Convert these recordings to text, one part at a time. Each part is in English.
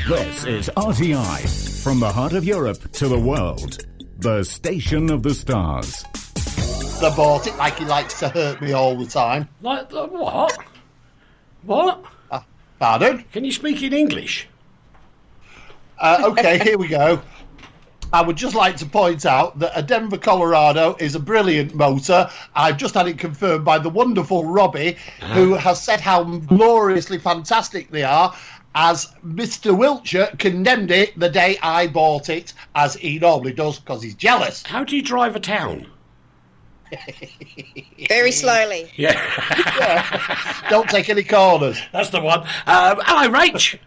This is RTI, from the heart of Europe to the world. The station of the stars. I bought it like he likes to hurt me all the time. Like what? What? Pardon? Can you speak in English? Okay, here we go. I would just like to point out that a Denver, Colorado is a brilliant motor. I've just had it confirmed by the wonderful Robbie, who has said how gloriously fantastic they are, as Mr. Wiltsher condemned it the day I bought it, as he normally does, because he's jealous. How do you drive a town? Very slowly. Yeah. Don't take any corners. That's the one. Hello, Rach.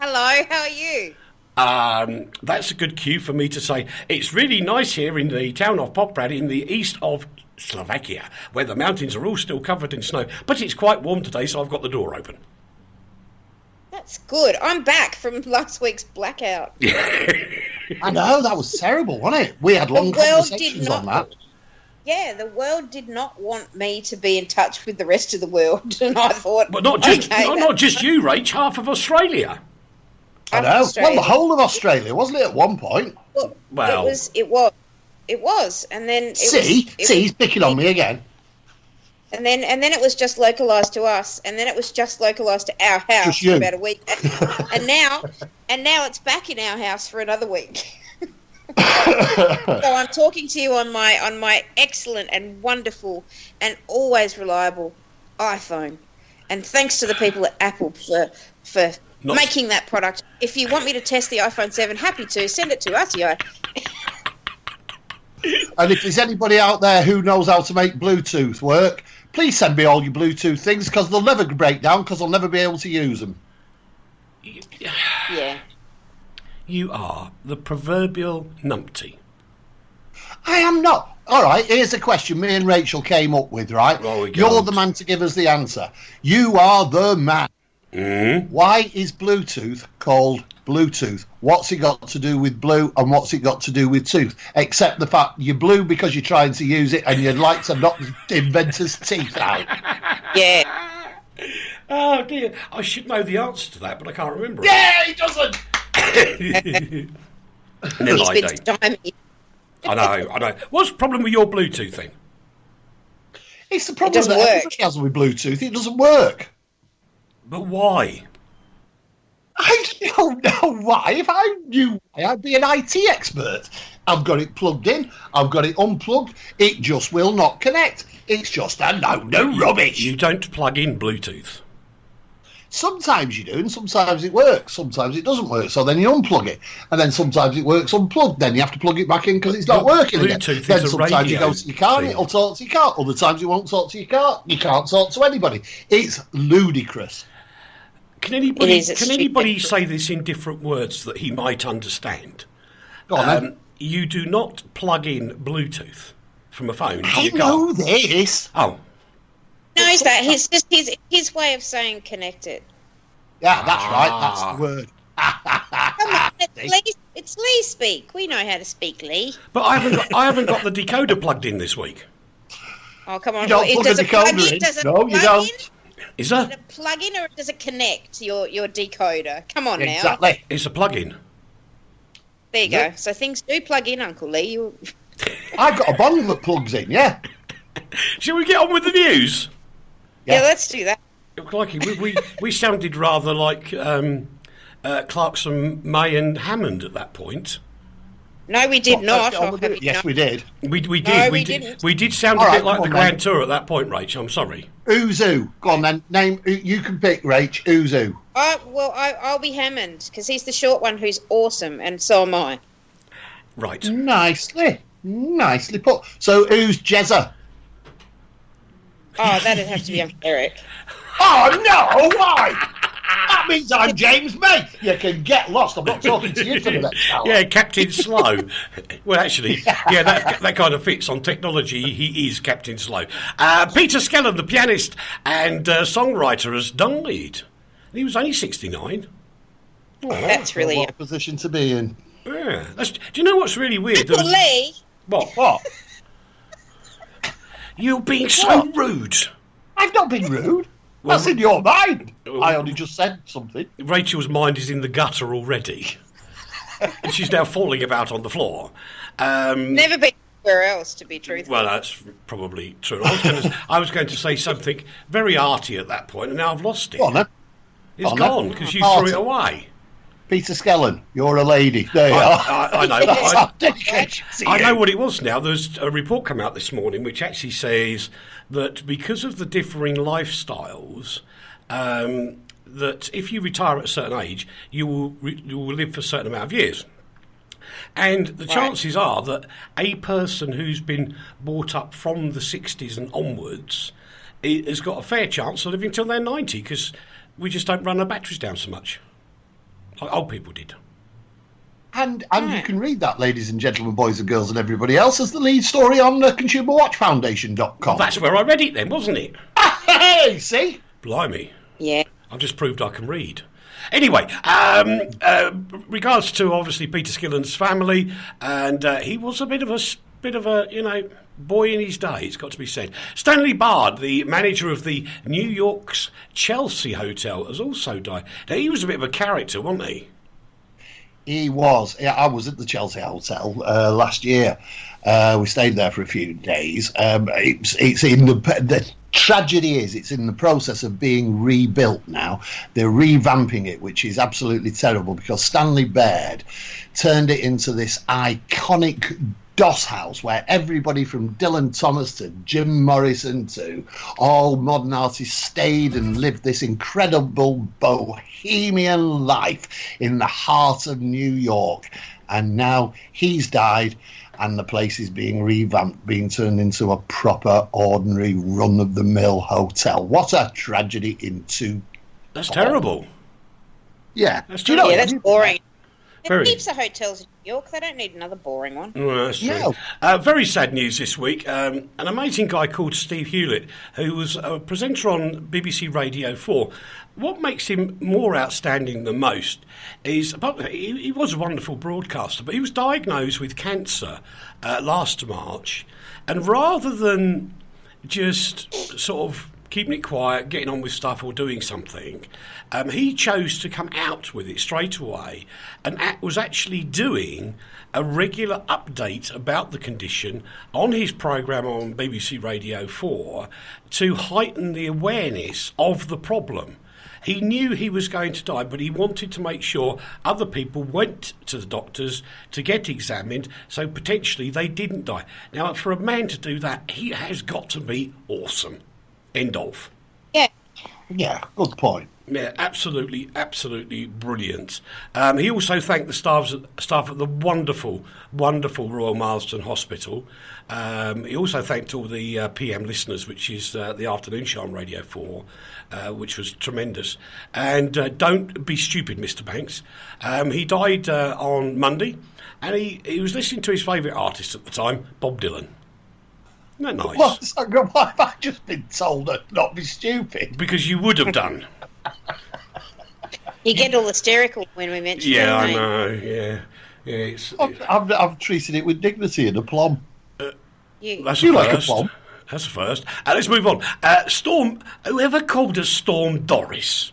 Hello, how are you? That's a good cue for me to say it's really nice here in the town of Poprad in the east of Slovakia, where the mountains are all still covered in snow. But it's quite warm today, so I've got the door open. That's good. I'm back from last week's blackout. I know, that was terrible, wasn't it? We had long conversations on that. Yeah, the world did not want me to be in touch with the rest of the world, and I thought, but not just you, Rach. Half of Australia. I know. Well, the whole of Australia, wasn't it, at one point? Well, it was, and then he's picking on me again. And then it was just localised to us, and then it was just localised to our house for about a week, and now it's back in our house for another week. So I'm talking to you on my excellent and wonderful and always reliable iPhone, and thanks to the people at Apple for making that product. If you want me to test the iPhone 7, happy to send it to RTI. And if there's anybody out there who knows how to make Bluetooth work, please send me all your Bluetooth things, because they'll never break down, because I'll never be able to use them. Yeah. You are the proverbial numpty. I am not. All right, here's a question me and Rachel came up with, right? Oh, you're the man to give us the answer. You are the man. Mm-hmm. Why is Bluetooth called Bluetooth? What's it got to do with blue, and what's it got to do with tooth? Except the fact you're blue because you're trying to use it and you'd like to knock the inventor's teeth out. Yeah. Oh, dear. I should know the answer to that, but I can't remember it. Yeah, he doesn't! Never mind, I know. What's the problem with your Bluetooth thing? It's the problem that everybody has with Bluetooth. It doesn't work. But why? I don't know why. If I knew why, I'd be an IT expert. I've got it plugged in. I've got it unplugged. It just will not connect. It's just a load of rubbish. You don't plug in Bluetooth. Sometimes you do, and sometimes it works. Sometimes it doesn't work, so then you unplug it. And then sometimes it works unplugged. Then you have to plug it back in because it's not working again. Then sometimes you go to your car and it'll talk to your car. Other times it won't talk to your car. You can't talk to anybody. It's ludicrous. Can anybody say this in different words that he might understand? Go on, then. You do not plug in Bluetooth from a phone to I your car. know this. Oh. No, it's that. It's just his way of saying connected. Yeah, that's right. That's the word. Come on, it's Leigh speak. We know how to speak, Leigh. But I haven't got the decoder plugged in this week. Oh, come on. You don't plug a decoder in. No, you don't. Is that? Does it plug in or does it connect your decoder? Come on now. Exactly. It's a plug-in. There you go. So things do plug in, Uncle Leigh. I've got a bundle that plugs in, yeah. Shall we get on with the news? Yeah, let's do that. We sounded rather like Clarkson, May and Hammond at that point. No, we did not. Yes, we did. We did. No, we didn't. We did sound a bit like the Grand Tour at that point, Rach. I'm sorry. Uzu. Go on then. Name. You can pick, Rach. Uzu. I'll be Hammond because he's the short one who's awesome, and so am I. Right. Nicely put. So who's Jezza? Oh, that'd have to be Uncle Eric. Oh no! Why? That means I'm James May. You can get lost. I'm not talking to you for the next hour. Yeah, Captain Slow. Well, actually, yeah, that kind of fits on technology. He is Captain Slow. Peter Skellern, the pianist and songwriter, has died. He was only 69. Oh, that's really what a position to be in. Yeah. Do you know what's really weird? Uncle Leigh. What? You're being so rude. I've not been rude. Well, that's in your mind. I only just said something. Rachel's mind is in the gutter already. And she's now falling about on the floor. Never been anywhere else, to be truthful. Well, that's probably true. I was going to say something very arty at that point, and now I've lost it. Go on, then. It's gone, because you threw it away. Peter Skellen, you're a lady. There you are. I know. That's our dedication to I you. know what it was now. There's a report come out this morning which actually says that because of the differing lifestyles, that if you retire at a certain age, you will live for a certain amount of years. And the chances are that a person who's been brought up from the 60s and onwards has got a fair chance of living till they're 90, because we just don't run our batteries down so much, like old people did. And you can read that, ladies and gentlemen, boys and girls and everybody else, as the lead story on ConsumerWatchFoundation.com. Well, that's where I read it then, wasn't it? Hey, see? Blimey. Yeah. I've just proved I can read. Anyway, regards to obviously Peter Skillen's family, and he was a bit of a boy in his day, it's got to be said. Stanley Bard, the manager of the New York's Chelsea Hotel, has also died. Now, he was a bit of a character, wasn't he? He was. Yeah, I was at the Chelsea Hotel last year. We stayed there for a few days. It's in the tragedy is it's in the process of being rebuilt now. They're revamping it, which is absolutely terrible, because Stanley Baird turned it into this iconic doss house where everybody from Dylan Thomas to Jim Morrison to all modern artists stayed and lived this incredible bohemian life in the heart of New York. And now he's died, and the place is being revamped, being turned into a proper, ordinary, run-of-the-mill hotel. What a tragedy in two. That's terrible. Yeah. That's Do you know? Yeah, that's boring. There Very. are heaps of hotels in New York. They don't need another boring one. Well, that's true. No. Very sad news this week. An amazing guy called Steve Hewlett, who was a presenter on BBC Radio 4. What makes him more outstanding than most is he was a wonderful broadcaster, but he was diagnosed with cancer last March, and rather than just sort of keeping it quiet, getting on with stuff or doing something, he chose to come out with it straight away and was actually doing a regular update about the condition on his programme on BBC Radio 4 to heighten the awareness of the problem. He knew he was going to die, but he wanted to make sure other people went to the doctors to get examined, so potentially they didn't die. Now, for a man to do that, he has got to be awesome. End of. Yeah. Yeah, good point. Yeah, absolutely, absolutely brilliant. He also thanked the staff at the wonderful, wonderful Royal Marsden Hospital. He also thanked all the PM listeners, which is the afternoon show on Radio 4, which was tremendous. And don't be stupid, Mr. Banks. He died on Monday, and he was listening to his favourite artist at the time, Bob Dylan. Isn't that nice? Why have I just been told to not be stupid? Because you would have done. You get all hysterical when we mention it. Yeah, I know. Yeah. I've treated it with dignity and aplomb. That's You a like first. aplomb? That's a first. Let's move on. Storm. Whoever called us Storm Doris?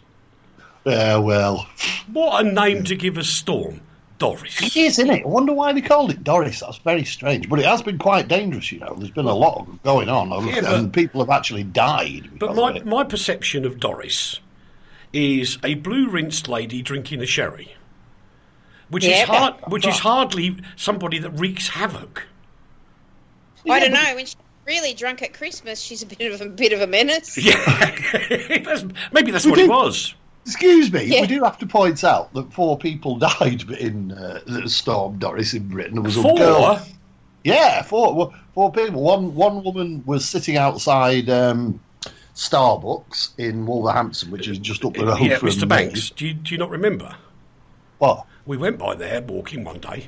Well. What a name to give a storm, Doris. It is, isn't it? I wonder why they called it Doris. That's very strange. But it has been quite dangerous, you know. There's been a lot going on, and people have actually died. But my perception of Doris is a blue-rinsed lady drinking a sherry, which is hardly somebody that wreaks havoc. I don't know. When she's really drunk at Christmas, she's a bit of a menace. Yeah, maybe that's what it was. Excuse me, we do have to point out that 4 people died in the Storm Doris in Britain. There was a girl. Yeah, 4 people. One woman was sitting outside Starbucks in Wolverhampton, which is just up the road from Mr. Banks, do you not remember? What? We went by there walking one day.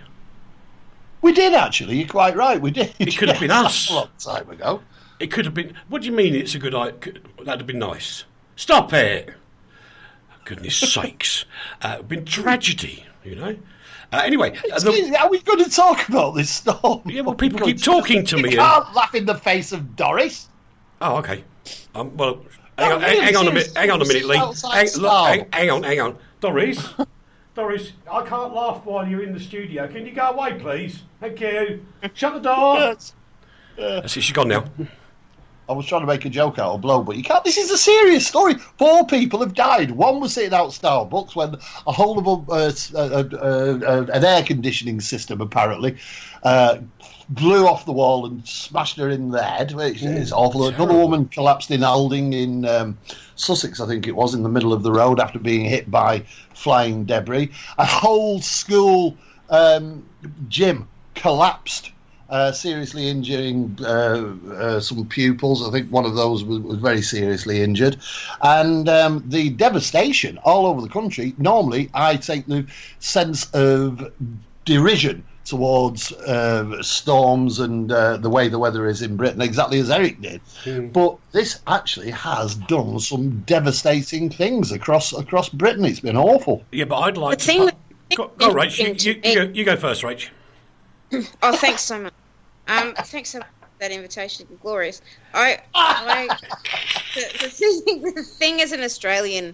We did, actually. You're quite right. We did. It could have been us. A long time ago. It could have been... What do you mean it's a good idea? That'd have been nice. Stop it! Goodness sakes. Been tragedy, you know. Anyway... are we going to talk about this storm? Yeah, well, people keep talking to me. You can't laugh in the face of Doris. Oh, okay. Well... Hang on a minute, Leigh. Hang on. Doris, I can't laugh while you're in the studio. Can you go away, please? Thank you. Shut the door. That's it, she's gone now. I was trying to make a joke out of blow, but you can't. This is a serious story. 4 people have died. One was sitting out Starbucks when a whole of an air conditioning system apparently blew off the wall and smashed her in the head. It's awful. Another woman collapsed in Alding in Sussex, I think it was, in the middle of the road after being hit by flying debris. A whole school gym collapsed, seriously injuring some pupils. I think one of those was very seriously injured. And the devastation all over the country, normally I take the sense of derision towards storms and the way the weather is in Britain, exactly as Eric did. But this actually has done some devastating things across Britain. It's been awful. Yeah, but I'd like to... Go, Rach. You go first, Rach. Oh, thanks so much. Thanks so much for that invitation. Glorious. The thing as an Australian,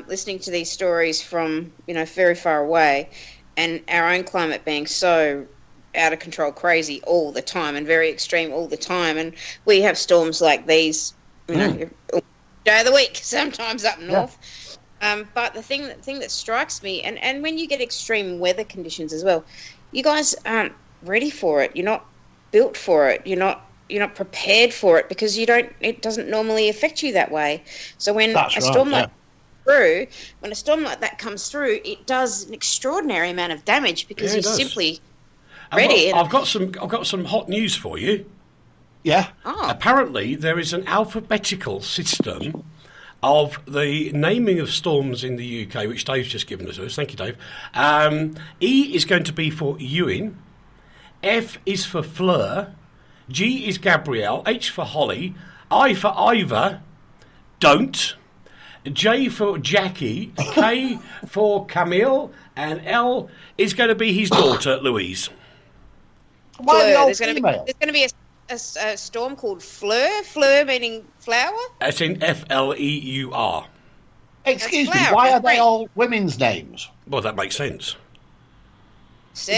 listening to these stories from, very far away, and our own climate being so out of control, crazy all the time, and very extreme all the time, and we have storms like these, day of the week, sometimes up north. But the thing that strikes me, and when you get extreme weather conditions as well, you guys aren't ready for it. You're not built for it. You're not prepared for it because it doesn't normally affect you that way. So when a storm like that comes through, it does an extraordinary amount of damage because you're simply ready. I've got some hot news for you. Yeah. Oh. Apparently, there is an alphabetical system of the naming of storms in the UK, which Dave's just given us. Thank you, Dave. E is going to be for Ewan. F is for Fleur. G is Gabrielle. H for Holly. I for Ivor. Don't. J for Jackie. K for Camille. And L is going to be his daughter, Louise. Fleur. There's going to be a storm called Fleur. Fleur meaning flower? That's in Fleur. Excuse me, why are they all women's names? Well, that makes sense.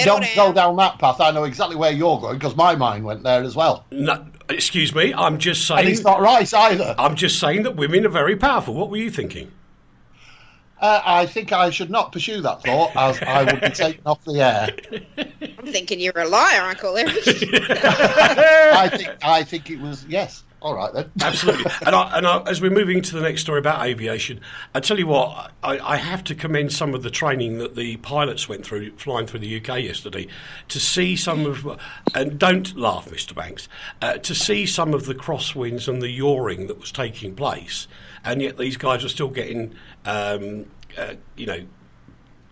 Don't go down that path. I know exactly where you're going because my mind went there as well. No, excuse me, I'm just saying... And it's not right either. I'm just saying that women are very powerful. What were you thinking? I think I should not pursue that thought as I would be taken off the air. I'm thinking you're a liar, Uncle Eric. I think it was, yes. All right, then. Absolutely. And as we're moving to the next story about aviation, I tell you what, I have to commend some of the training that the pilots went through flying through the UK yesterday to see some of, and don't laugh, Mr. Banks, to see some of the crosswinds and the yawing that was taking place, and yet these guys were still getting,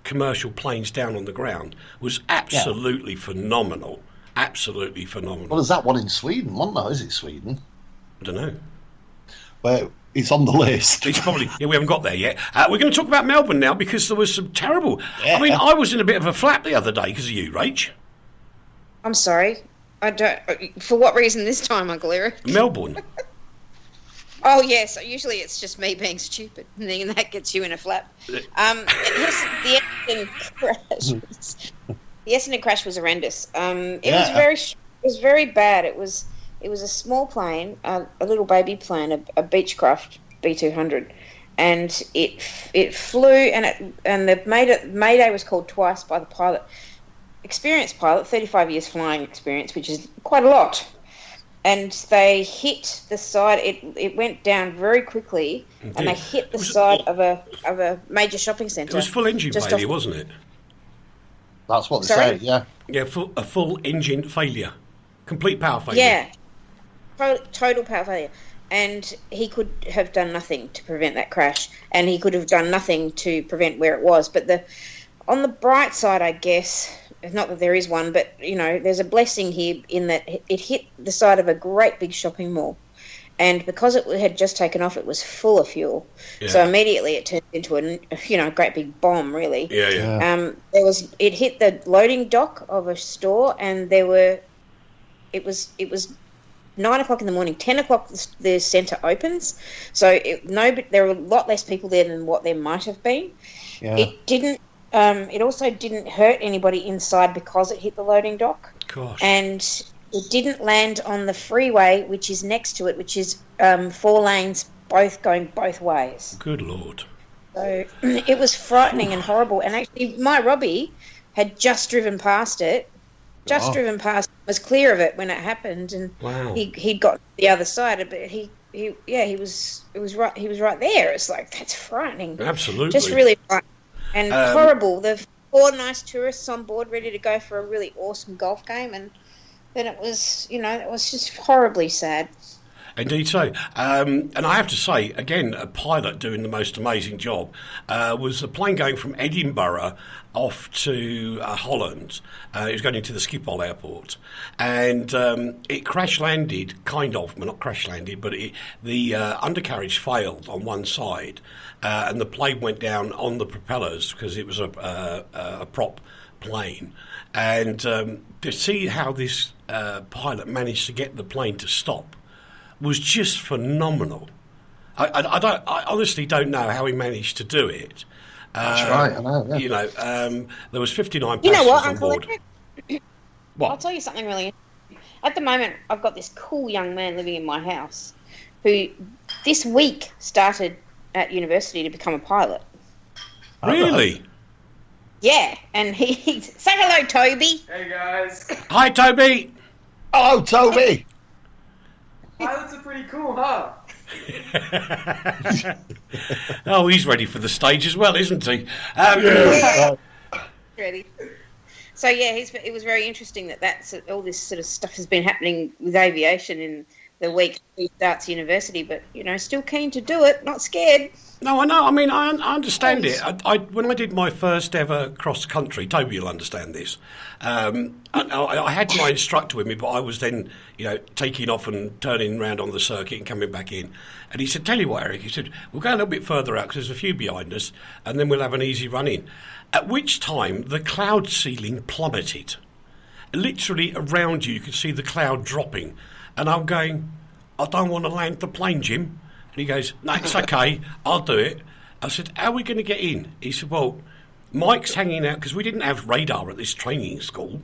commercial planes down on the ground was absolutely phenomenal. Absolutely phenomenal. Well, there's that one in Sweden, wasn't there? Is it Sweden? I don't know. Well, it's on the list. It's probably, we haven't got there yet. We're going to talk about Melbourne now because there was some terrible... Yeah. I mean, I was in a bit of a flap the other day because of you, Rach. I'm sorry. I don't... For what reason this time, Uncle Eric? Melbourne. Oh, yes. Usually it's just me being stupid, and then that gets you in a flap. The Essendon crash was horrendous. It was very bad. It was a small plane, a little baby plane, a Beechcraft B200, and it flew, and the Mayday was called twice by the pilot, experienced pilot, 35 years flying experience, which is quite a lot. And they hit the side. It went down very quickly, and they hit the side of a major shopping centre. It was full engine failure, wasn't it? That's what they say. Yeah. Yeah, a full engine failure, complete power failure. Yeah, total power failure. And he could have done nothing to prevent that crash, and he could have done nothing to prevent where it was. But on the bright side, I guess. Not that there is one, but, there's a blessing here in that it hit the side of a great big shopping mall. And because it had just taken off, it was full of fuel. Yeah. So immediately it turned into a great big bomb, really. Yeah. It hit the loading dock of a store, and it was 9 o'clock in the morning, 10 o'clock the centre opens. So there were a lot less people there than what there might have been. Yeah. It didn't. It also didn't hurt anybody inside because it hit the loading dock. Gosh. And it didn't land on the freeway, which is next to it, which is 4 lanes, both going both ways. Good Lord. So it was frightening and horrible. And actually, my Robbie had just driven past it. Was clear of it when it happened, and he'd got to the other side. But he was right there. It's like, that's frightening. Absolutely, just really frightening and horrible. The 4 nice tourists on board, ready to go for a really awesome golf game, and then it was just horribly sad. Indeed so. And I have to say, again, a pilot doing the most amazing job was a plane going from Edinburgh off to Holland. It was going into the Schiphol airport. And it crash-landed, not crash-landed, but the undercarriage failed on one side. And the plane went down on the propellers because it was a prop plane. And to see how this pilot managed to get the plane to stop was just phenomenal. I honestly don't know how he managed to do it. That's right, I know. Yeah. There was 59 passengers on board. What? I'll tell you something really interesting. At the moment, I've got this cool young man living in my house who this week started at university to become a pilot. Really? Yeah, and he say hello, Toby. Hey guys. Hi, Toby. Hello, Toby. Pilots are pretty cool, huh? Oh, he's ready for the stage as well, isn't he? Ready. So yeah, it was very interesting that all this sort of stuff has been happening with aviation in the week he starts university, but still keen to do it, not scared. No, I know. I mean, I understand it. When I did my first ever cross country, Toby will understand this. I had my instructor with me, but I was then, taking off and turning around on the circuit and coming back in. And he said, "Tell you what, Eric," he said, "we'll go a little bit further out because there's a few behind us, and then we'll have an easy run in." At which time the cloud ceiling plummeted. Literally around you could see the cloud dropping. And I'm going, "I don't want to land the plane, Jim." And he goes, "No, it's okay, I'll do it." I said, "How are we going to get in?" He said, "Well, Mike's hanging out," because we didn't have radar at this training school.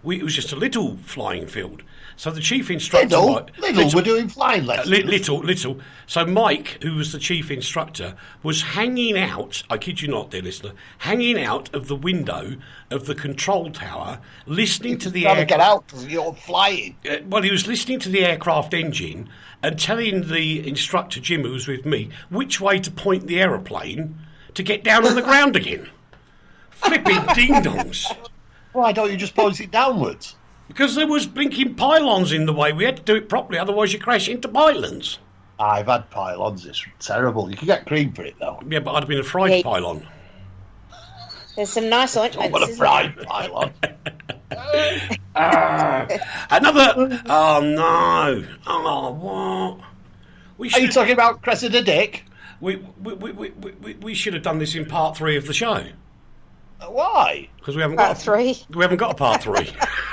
It was just a little flying field. So the chief instructor... Little, we're doing flying lessons. Little. So Mike, who was the chief instructor, was hanging out, I kid you not, dear listener, hanging out of the window of the control tower, listening to the... You've got to get out because you're flying. Well, he was listening to the aircraft engine and telling the instructor, Jim, who was with me, which way to point the aeroplane to get down on the ground again. Flipping ding-dongs. Why don't you just point it downwards? Because there was blinking pylons in the way. We had to do it properly, otherwise you crash into pylons. I've had pylons. It's terrible. You can get cream for it, though. Yeah, but I'd have been a fried pylon. There's some nice ointments. What a fried pylon. Another... Oh, no. Oh, what? Are you talking about Cressida Dick? We should have done this in part 3 of the show. Why? Because we haven't got three. We haven't got a part 3.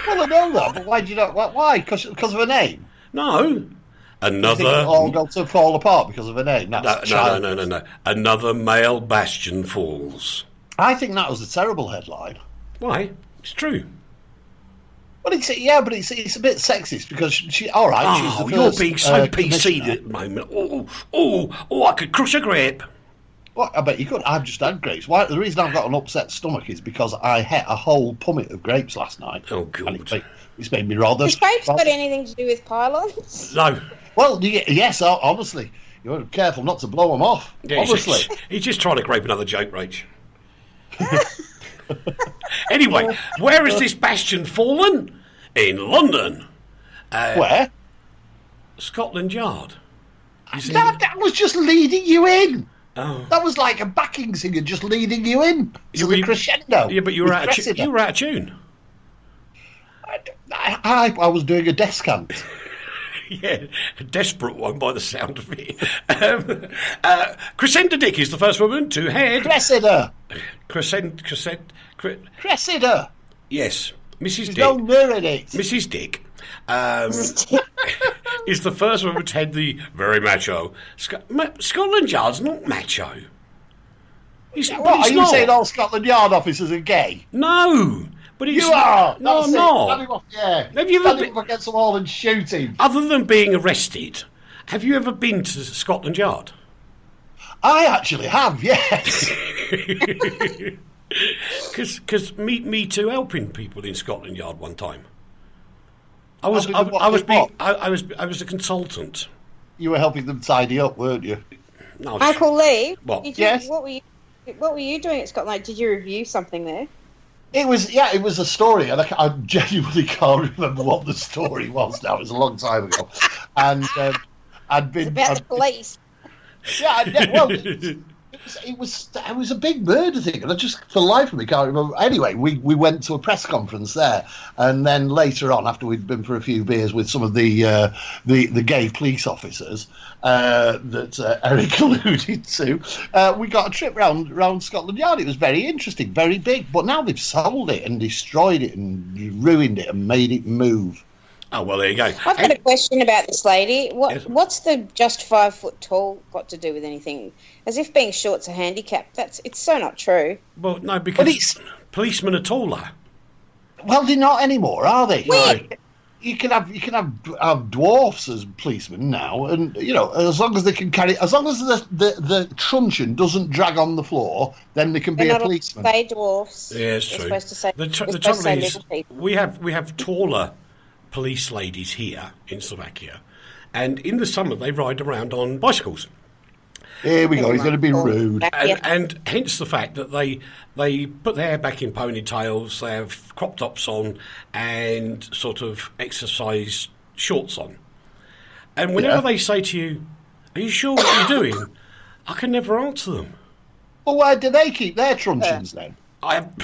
Well, I know that, but why do you not? Why? Because of a name? No. Another. It's all got to fall apart because of a name. No. Another male bastion falls. I think that was a terrible headline. Why? It's true. Well, it's a bit sexist because she. All right. Oh, she's the you're first, being so PC at the moment. Oh! I could crush a grape. Well, I bet you could. I've just had grapes. Why? The reason I've got an upset stomach is because I had a whole pummet of grapes last night. Oh, God. It's made me rather... Has grapes got anything to do with pylons? No. Well, yes, obviously. You're careful not to blow them off, yeah, obviously. He's just trying to grape another joke, Rach. Anyway, where has this bastion fallen? In London. Where? Scotland Yard. That was just leading you in. Oh. That was like a backing singer just leading you in to the crescendo. Yeah, but you were out of tune. I was doing a descant. Yeah, a desperate one by the sound of it. Cressida Dick is the first woman to head... Cressida. is the first one which had the very macho. Scotland Yard's not macho. Are you saying all Scotland Yard officers are gay? No, but it's... You are! No, I'm not. Have you ever been against them all and shooting? Other than being arrested, have you ever been to Scotland Yard? I actually have, yes. Because me too helping people in Scotland Yard one time. I was a consultant. You were helping them tidy up, weren't you? No, Uncle Leigh, what? Yes. What were you doing at Scotland Yard? Did you review something there? It was a story, and I genuinely can't remember what the story was now. It was a long time ago, and I'd been about the police. Yeah, it was a big murder thing, and I just, for the life of me, can't remember. Anyway, we went to a press conference there, and then later on, after we'd been for a few beers with some of the gay police officers that Eric alluded to, we got a trip round Scotland Yard. It was very interesting, very big, but now they've sold it and destroyed it and ruined it and made it move. Oh, well, there you go. I've got a question about this lady. What's the just 5 foot tall got to do with anything? As if being short's a handicap. It's so not true. Well, no, because policemen are taller. Well, they're not anymore, are they? Where? You can have dwarfs as policemen now, and as long as they can carry, as long as the truncheon doesn't drag on the floor, then they can be a policeman. Say dwarfs. Yeah, it's true. Supposed to say, the trouble is, we have taller police ladies here in Slovakia, and in the summer they ride around on bicycles. Here we go. He's going to be rude, and hence the fact that they put their hair back in ponytails, they have crop tops on, and sort of exercise shorts on. And whenever they say to you, "Are you sure what you're doing?" I can never answer them. Well, where do they keep their truncheons then? I have.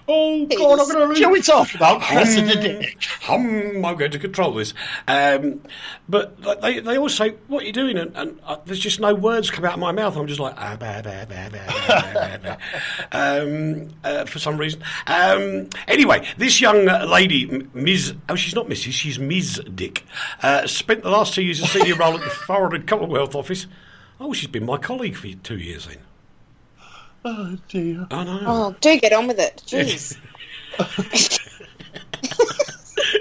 Oh God! I'm going to lose. Shall we talk about President Dick? I'm going to control this. But they all say, "What are you doing?" And there's just no words come out of my mouth. I'm just like for some reason. Anyway, this young lady, Ms. Oh, she's not Mrs. She's Ms. Dick. Spent the last 2 years as senior role at the Foreign and Commonwealth Office. Oh, she's been my colleague for 2 years then. Oh dear. I know. Oh, do get on with it. Jeez.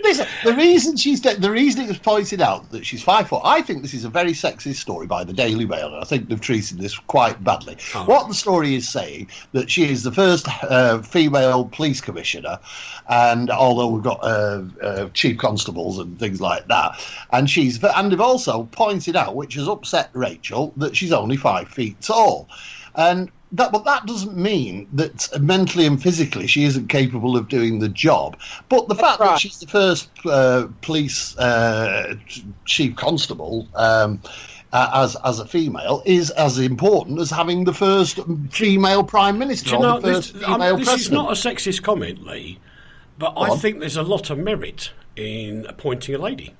Listen, the reason it was pointed out that she's 5 foot, I think this is a very sexist story by the Daily Mail, and I think they've treated this quite badly. Oh. What the story is saying, that she is the first female police commissioner, and although we've got chief constables and things like that, and they've also pointed out, which has upset Rachel, that she's only 5 feet tall, but that doesn't mean that mentally and physically she isn't capable of doing the job. But the fact that she's the first police chief constable as a female is as important as having the first female prime minister or the first female president. This is not a sexist comment, Leigh, but I think there's a lot of merit in appointing a lady.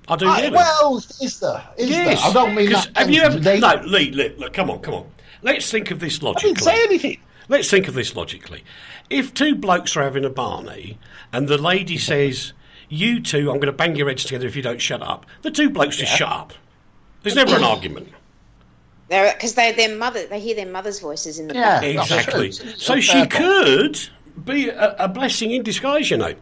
I do really. Well, is there? Yes. I don't mean that. Have you ever... No, Leigh, look, come on. Let's think of this logically. I didn't say anything. Let's think of this logically. If two blokes are having a barney and the lady says, "You two, I'm going to bang your heads together if you don't shut up," the two blokes just shut up. There's never an argument. Because they hear their mother's voices in the back. Exactly. So she could be a blessing in disguise, you know.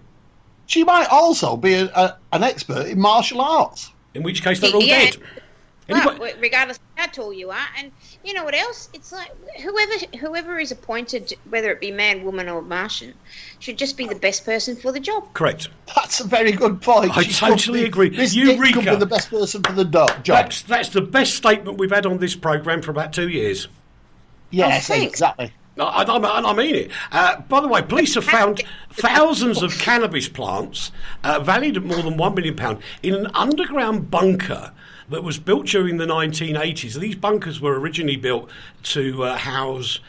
She might also be an expert in martial arts. In which case they're all dead. Well, regardless of how tall you are, and you know what else? It's like whoever is appointed, whether it be man, woman, or Martian, should just be the best person for the job. Correct. That's a very good point. I totally agree. Eureka! Could be the best person for the job. That's the best statement we've had on this programme for about 2 years. Yes, exactly. I mean it. By the way, police have found thousands of cannabis plants valued at more than £1 million in an underground bunker that was built during the 1980s. These bunkers were originally built to house...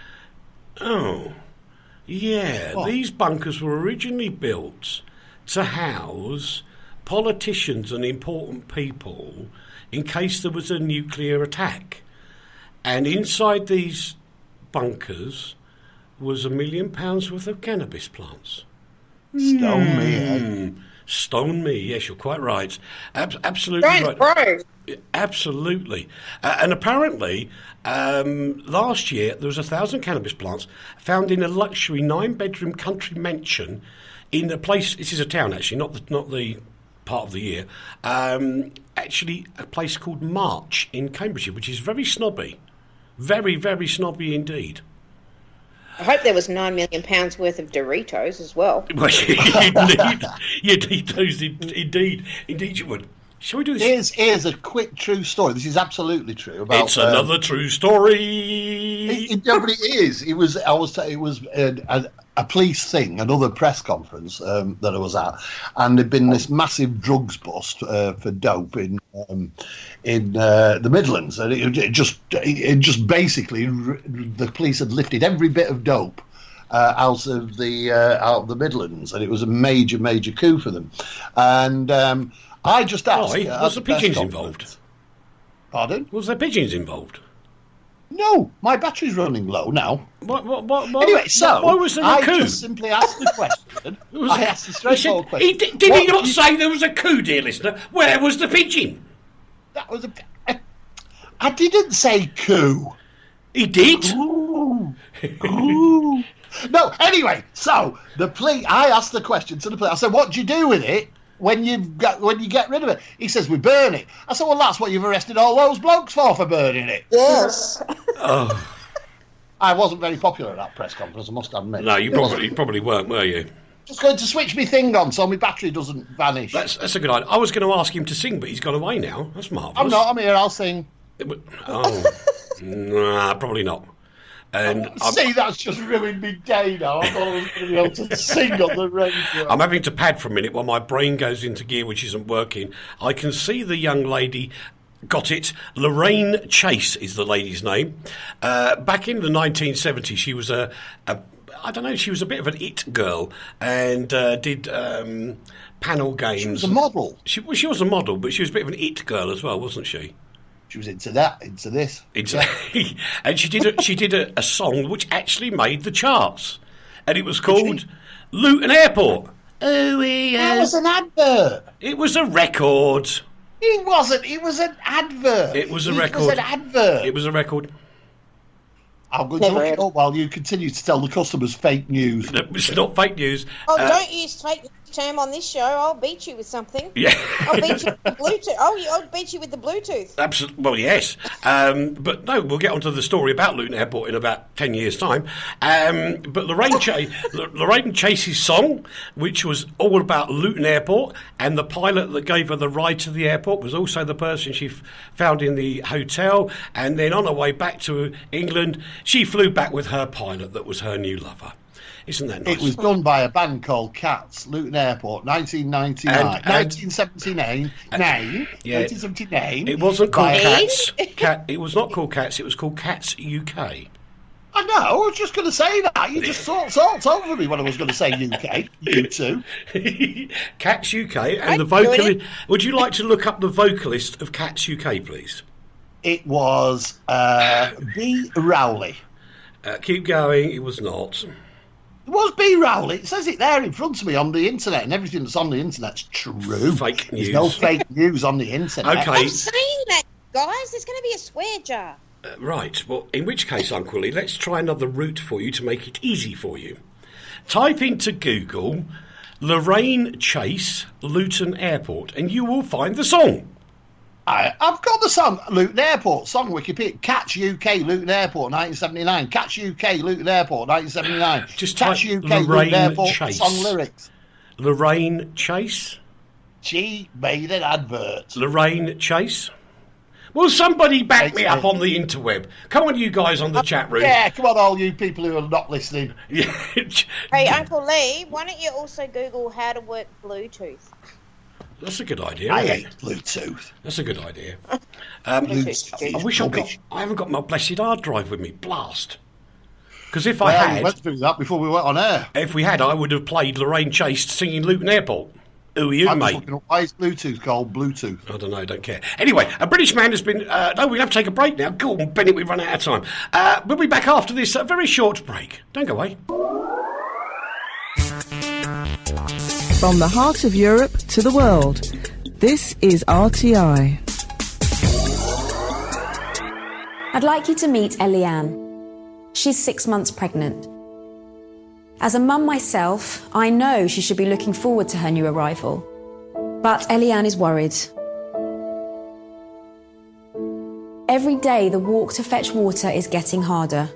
These bunkers were originally built to house politicians and important people in case there was a nuclear attack. And inside these bunkers was £1 million worth of cannabis plants. Stone me, eh? Stone me, yes, you're quite right. Absolutely right. Bro. Absolutely. And apparently, last year, there was 1,000 cannabis plants found in a luxury 9-bedroom country mansion in a place, this is a town actually, not the part of the year, actually a place called March in Cambridgeshire, which is very snobby. Very, very snobby indeed. I hope there was £9 million worth of Doritos as well. Well, you'd need those, indeed you would. Shall we do this? Here's a quick true story. This is absolutely true. About, it's another true story. But it is. It was a police thing, another press conference that I was at, and there'd been this massive drugs bust for dope in the Midlands, and it just basically the police had lifted every bit of dope out of the Midlands, and it was a major coup for them, and. I just asked. Was the pigeons involved? Pardon? Was there pigeons involved? No, my battery's running low now. What, anyway, so why was there a coup? I just simply asked the question. I asked the straightforward question. Did he not say there was a coup, dear listener? Where was the pigeon? That was I didn't say coup. He did. Ooh. Ooh. No. Anyway, so I asked the question to the police. I said, "What do you do with it when you get rid of it?" He says, "We burn it." I said, "Well, that's what you've arrested all those blokes for burning it." Yes. Oh. I wasn't very popular at that press conference, I must admit. No, you probably weren't, were you? Just going to switch my thing on so my battery doesn't vanish. That's a good idea. I was going to ask him to sing, but he's gone away now. That's marvellous. I'm not. I'm here. I'll sing. Nah, probably not. And see, that's just ruined me day now. I thought I was going to be able to sing on the radio. I'm having to pad for a minute while my brain goes into gear, which isn't working. I can see the young lady. Got it. Lorraine Chase is the lady's name. Back in the 1970s, she was she was a bit of an it girl and did panel games. She was a model. She was a model, but she was a bit of an it girl as well, wasn't she? She was into this. And she did a song which actually made the charts, and it was called Luton Airport. Oh, yeah. That was an advert. It was a record. It wasn't. It was an advert. It was a record. It was an advert. It was a record. I'm going to look it up while you continue to tell the customers fake news. It's not fake news. Oh, don't use fake news term on this show. I'll beat you with something. Yeah. I'll beat you with the Bluetooth. I'll beat you with the Bluetooth. Absolutely. Well, yes. But no, we'll get onto the story about Luton Airport in about 10 years' time. But Lorraine Chase's song, which was all about Luton Airport, and the pilot that gave her the ride to the airport was also the person she found in the hotel. And then on her way back to England, she flew back with her pilot that was her new lover. Isn't that nice? It was done by a band called Cats, Luton Airport, 1979. 1979. It wasn't called Cats. It was not called Cats. It was called Cats UK. I know. I was just going to say that. You just talked over me when I was going to say UK. You too. Cats UK and the vocalist. Would you like to look up the vocalist of Cats UK, please? It was B. Rowley. Keep going. It was not. It was B. Rowley. It says it there in front of me on the internet, and everything that's on the internet's true. Fake news. There's no fake news on the internet. Okay. I'm saying that, guys. There's going to be a swear jar. Right. Well, in which case, Uncle Lee, let's try another route for you to make it easy for you. Type into Google Lorraine Chase Luton Airport, and you will find the song. I've got the song, Luton Airport, song Wikipedia. Catch UK, Luton Airport, 1979. Catch UK, Luton Airport, 1979. Just Catch type UK, Lorraine Luton Airport, Chase. song lyrics. Lorraine Chase? She made an advert. Lorraine Chase? Will somebody back me up on the interweb? Come on, you guys on the chat room. Yeah, come on, all you people who are not listening. Hey, Uncle Lee, why don't you also Google how to work Bluetooth? That's a good idea. I hate Bluetooth. That's a good idea. I haven't got my blessed hard drive with me. Blast. Because if I we went through that before we went on air. If we had, I would have played Lorraine Chase singing Luton Airport. Who are you, I'm mate? just looking up, why is Bluetooth called Bluetooth? I don't know, don't care. Anyway, a British man has been... no, we have to take a break now. Go on, Bennett, we've run out of time. We'll be back after this very short break. Don't go away. From the heart of Europe to the world, this is RTI. I'd like you to meet Eliane. She's 6 months pregnant. As a mum myself, I know she should be looking forward to her new arrival. But Eliane is worried. Every day the walk to fetch water is getting harder.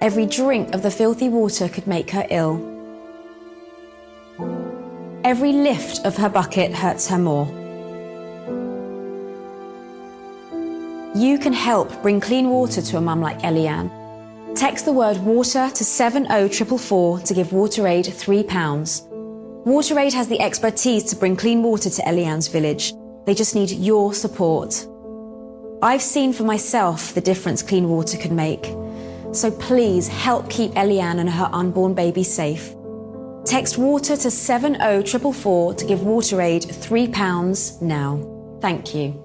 Every drink of the filthy water could make her ill. Every lift of her bucket hurts her more. You can help bring clean water to a mum like Eliane. Text the word water to 70444 to give WaterAid £3. WaterAid has the expertise to bring clean water to Eliane's village. They just need your support. I've seen for myself the difference clean water can make. So please help keep Eliane and her unborn baby safe. Text water to 70444 to give WaterAid £3 now. Thank you.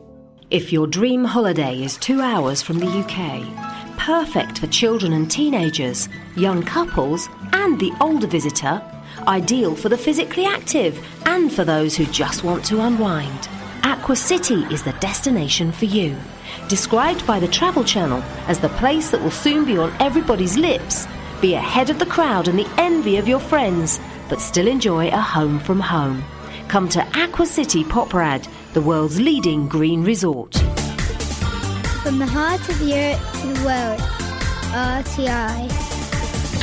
If your dream holiday is 2 hours from the UK, perfect for children and teenagers, young couples and the older visitor, ideal for the physically active and for those who just want to unwind. Aqua City is the destination for you. Described by the Travel Channel as the place that will soon be on everybody's lips, be ahead of the crowd and the envy of your friends, but still enjoy a home from home. Come to Aqua City Poprad, the world's leading green resort. From the heart of Europe to the world, RTI.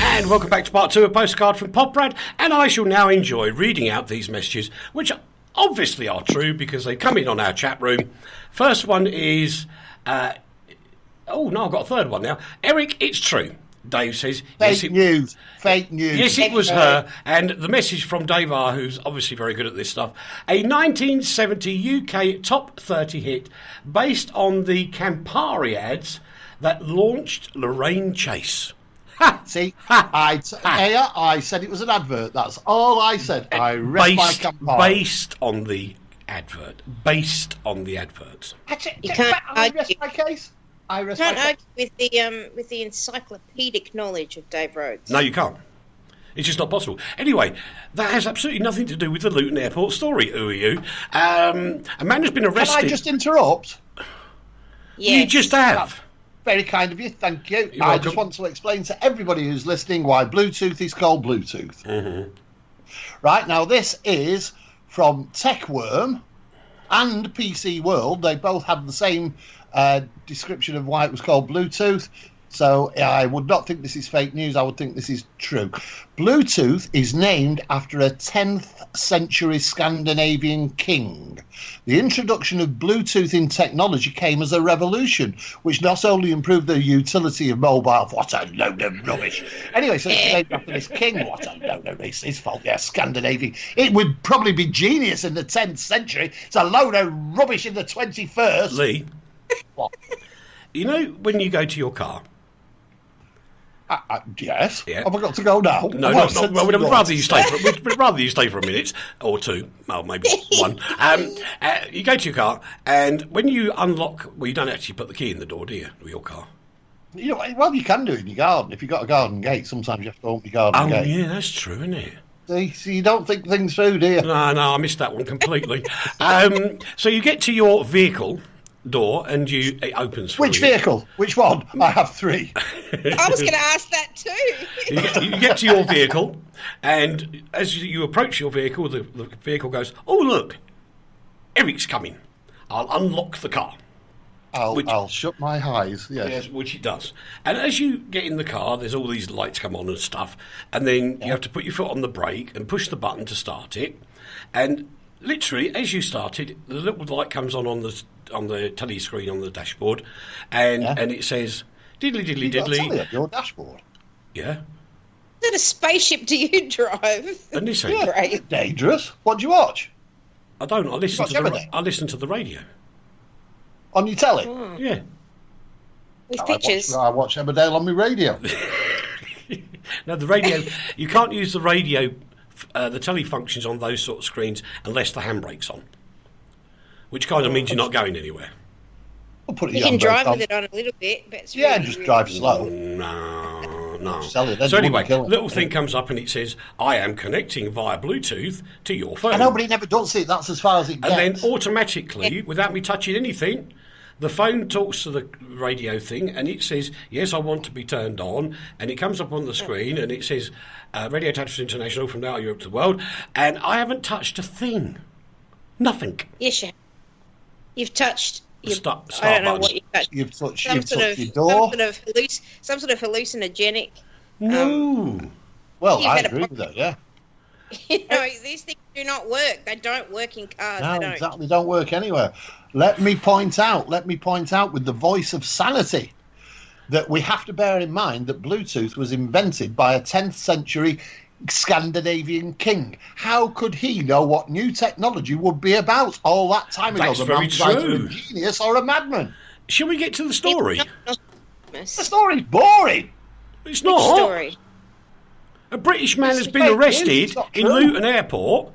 And welcome back to part 2 of Postcard from Poprad, and I shall now enjoy reading out these messages, which obviously are true because they come in on our chat room. First one is... oh, no, I've got a third one now. Eric, it's true. Dave says... Fake news. Fake news. Yes, it was her. And the message from Dave R., who's obviously very good at this stuff. A 1970 UK top 30 hit based on the Campari ads that launched Lorraine Chase. Ha! See, I said it was an advert. That's all I said. I read my Campari. Based on the advert. Based on the adverts. Actually, You can't I rest my case. I rest my can't case. argue with the encyclopedic knowledge of Dave Rhodes. No, you can't. It's just not possible. Anyway, that has absolutely nothing to do with the Luton Airport story, who are you? A man has been arrested... Can I just interrupt? Yes. You just have. That's very kind of you, thank you. You're I welcome. just want to explain to everybody who's listening why Bluetooth is called Bluetooth. Mm-hmm. Right, now this is from Techworm and PC World. They both have the same description of why it was called Bluetooth. So I would not think this is fake news. I would think this is true. Bluetooth is named after a 10th century Scandinavian king. The introduction of Bluetooth in technology came as a revolution, which not only improved the utility of mobile... What a load of rubbish. Anyway, so it's named after this king. What a load of... It's his fault, yeah, Scandinavian. It would probably be genius in the 10th century. It's a load of rubbish in the 21st. Lee, What? you know when you go to your car... Yes. Yeah. Have I got to go now? No, not. Well, we'd rather you stay for a minute or two. Well, maybe one. You go to your car, and when you unlock, well, you don't actually put the key in the door, do you? With your car. You know, well, you can do it in your garden. If you've got a garden gate, sometimes you have to open your garden gate. Oh, yeah, that's true, isn't it? See, so you don't think things through, do you? No, I missed that one completely. So you get to your vehicle door, and it opens for Which you. vehicle? Which one? I have 3. I was going to ask that too. You get to your vehicle, and as you approach your vehicle, the vehicle goes, "Oh, look, Eric's coming. I'll unlock the car." I'll shut my eyes. Yes, which it does. And as you get in the car, there's all these lights come on and stuff, and then you have to put your foot on the brake and push the button to start it. And literally, as you start it, the little light comes on the telly screen on the dashboard, and it says diddly diddly You've got a telly diddly. on your dashboard. Yeah. Is it a spaceship do you drive? And listen, Great. Dangerous. What do you watch? I don't. I listen Watch to everything. I listen to the radio. On your telly? Yeah. With pictures. I watch Emmerdale on my radio. No, the radio. You can't use the radio the telly functions on those sort of screens unless the handbrake's on, which kind of means you're not going anywhere. We'll put you can drive with it on a little bit, but it's really, just drive slow. No. So anyway, little thing comes up and it says, "I am connecting via Bluetooth to your phone." I know, but he never does it. That's as far as it gets. And then automatically, without me touching anything, the phone talks to the radio thing and it says, "Yes, I want to be turned on." And it comes up on the screen and it says, "Radio Tatras International from now Europe to the world." And I haven't touched a thing. Nothing. Yes, you have. You've touched. Start I don't know button. what you've touched. You've touched your door. Some sort of hallucinogenic. No. Well, I agree with that, yeah. You know, these things do not work. They don't work in cars. No, they don't. exactly. Don't work anywhere. Let me point out with the voice of sanity that we have to bear in mind that Bluetooth was invented by a 10th century Scandinavian king. How could he know what new technology would be about all that time ago? That's the very man's either true. a genius or a madman. Shall we get to the story? The story's boring. It's not. Story. A British man has been fake news, arrested it's not in true. Luton Airport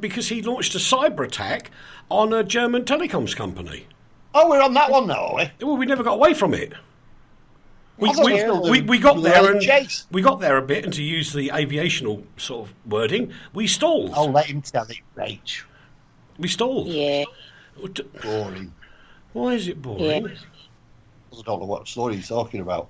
because he launched a cyber attack on a German telecoms company. Oh, we're on that one now, are we? Well, we never got away from it. We we got there and chase. we got there a bit, and to use the aviational sort of wording, we stalled. I'll let him tell it, Rach. We stalled. Yeah. Boring. Why is it boring? Yeah. I don't know what story he's talking about.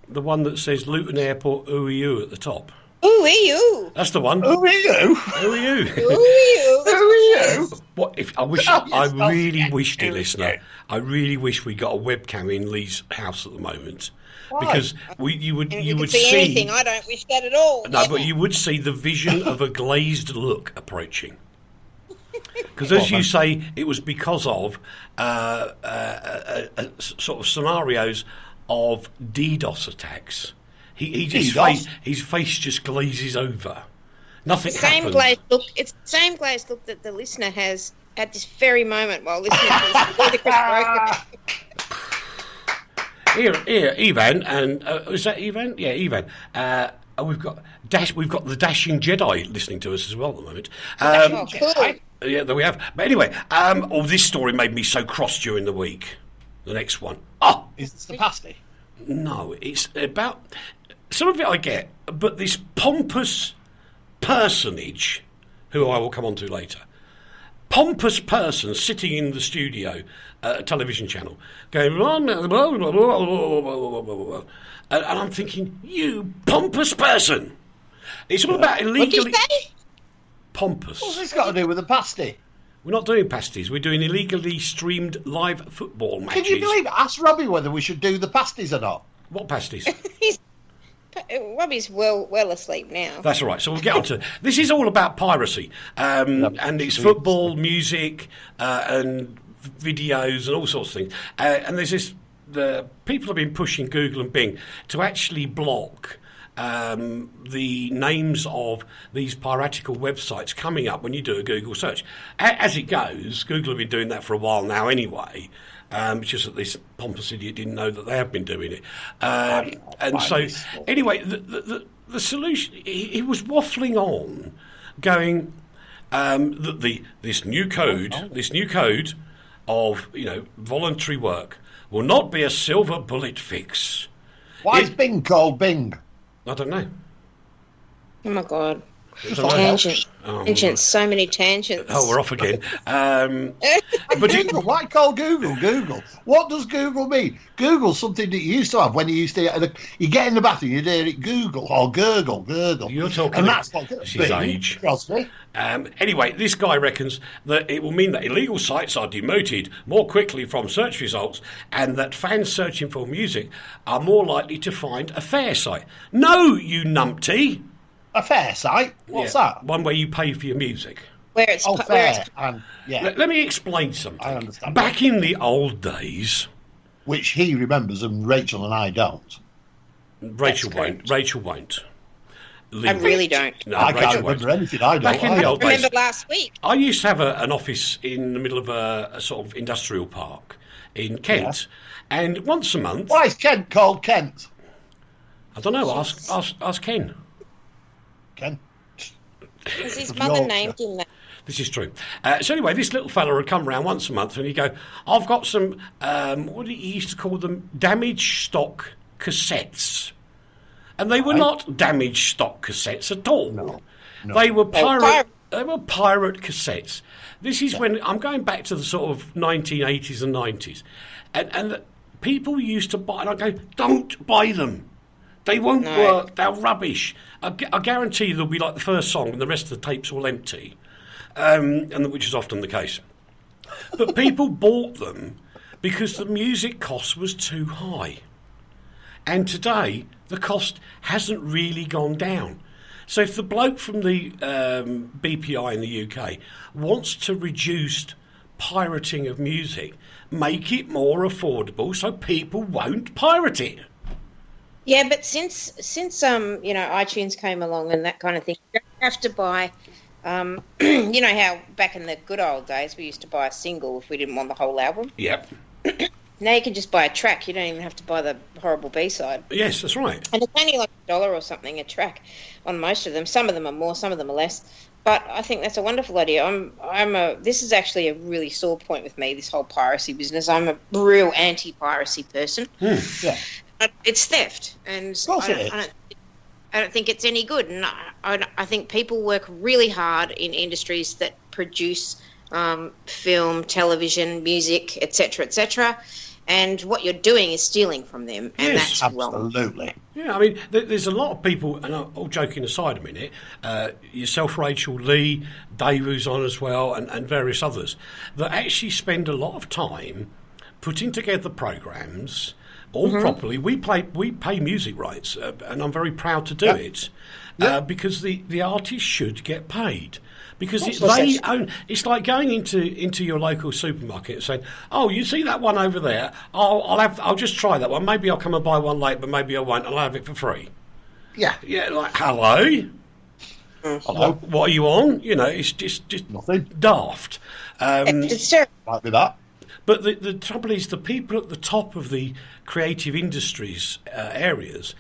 The one that says Luton Airport OEU at the top. Ooh, you. That's the one. Who are you? OEU. Ooh, Who are you? What if I wish? I really wish, dear listener, I really wish we got a webcam in Leigh's house at the moment. Why? Because you would see anything. I don't wish that at all. No, but you would see the vision of a glazed look approaching. Because as you say, it was because of sort of scenarios of DDoS attacks. His face just glazes over. Nothing happens. It's the same glazed look that the listener has at this very moment while listening to this ludicrous program. Here, Ivan, and is that Ivan? Yeah, Ivan. We've got the Dashing Jedi listening to us as well at the moment. Cool. Yeah, there we have. But anyway, this story made me so cross during the week. The next one. Is this the pasty? No, it's about some of it I get, but this pompous personage, who I will come on to later. Pompous person sitting in the studio at a television channel going, and I'm thinking, you pompous person. It's all about illegally... What did you say? Pompous. What's this got to do with the pasty? We're not doing pasties. We're doing illegally streamed live football matches. Can you believe it? Ask Robbie whether we should do the pasties or not. What pasties? Robbie's well asleep now. That's all right. So we'll get on to... This is all about piracy. And it's football, music, and videos and all sorts of things. And there's this... The people have been pushing Google and Bing to actually block the names of these piratical websites coming up when you do a Google search. As it goes, Google have been doing that for a while now anyway. It's just that this pompous idiot didn't know that they have been doing it. And so, anyway, the solution, he was waffling on, going that this new code of voluntary work will not be a silver bullet fix. Why is Bing called Bing? I don't know. Oh my God. Tangents, so many tangents. Oh, we're off again. But Google, why call Google Google? What does Google mean? Google's something that you used to have when you used to you get in the bathroom, you'd hear it Google or gurgle. You're talking and that's what his age. Anyway, this guy reckons that it will mean that illegal sites are demoted more quickly from search results and that fans searching for music are more likely to find a fair site. No, you numpty. A fair site? What's that? One where you pay for your music. Where it's fair. Let me explain something. I understand. Back in the old days... Which he remembers and Rachel and I don't. Rachel won't. I really don't. No, I can't remember anything. I don't. Back in the old days, I remember last week. I used to have an office in the middle of a sort of industrial park in Kent. Yeah. And once a month... Why is Kent called Kent? I don't know. Ask Ken. Ken. Because his mother named him that. This is true. So anyway, this little fella would come round once a month and he'd go, I've got some, what he used to call them, damaged stock cassettes. And they were not damaged stock cassettes at all. No. They were pirate cassettes. This is when, I'm going back to the sort of 1980s and 90s. And people used to buy, and I go, don't buy them. They won't work. They're rubbish. I guarantee you they'll be like the first song and the rest of the tapes will empty, which is often the case. But people bought them because the music cost was too high. And today, the cost hasn't really gone down. So if the bloke from the BPI in the UK wants to reduce pirating of music, make it more affordable so people won't pirate it. Yeah, but since iTunes came along and that kind of thing, you don't have to buy. You know how back in the good old days we used to buy a single if we didn't want the whole album. Yep. Now you can just buy a track. You don't even have to buy the horrible B-side. Yes, that's right. And it's only like $1 or something a track on most of them. Some of them are more, some of them are less. But I think that's a wonderful idea. This is actually a really sore point with me, this whole piracy business. I'm a real anti-piracy person. Yeah. It's theft, and I don't think it's any good. And I think people work really hard in industries that produce film, television, music, etc., etc. And what you're doing is stealing from them, and yes, that's wrong. Absolutely. Yeah, I mean, there's a lot of people, and all joking aside a minute, yourself, Rachel, Leigh, Dave, who's on as well, and various others, that actually spend a lot of time putting together programs all properly. We pay music rights, and I'm very proud to do it, because the artists should get paid. Because they own. It's like going into your local supermarket and saying, "Oh, you see that one over there? I'll just try that one. Maybe I'll come and buy one late, but maybe I won't. I'll have it for free." Yeah. Yeah. Like, hello. Hello. What are you on? You know, it's just nothing. Daft. It's terrible. Might be that. But the trouble is, the people at the top of the creative industries areas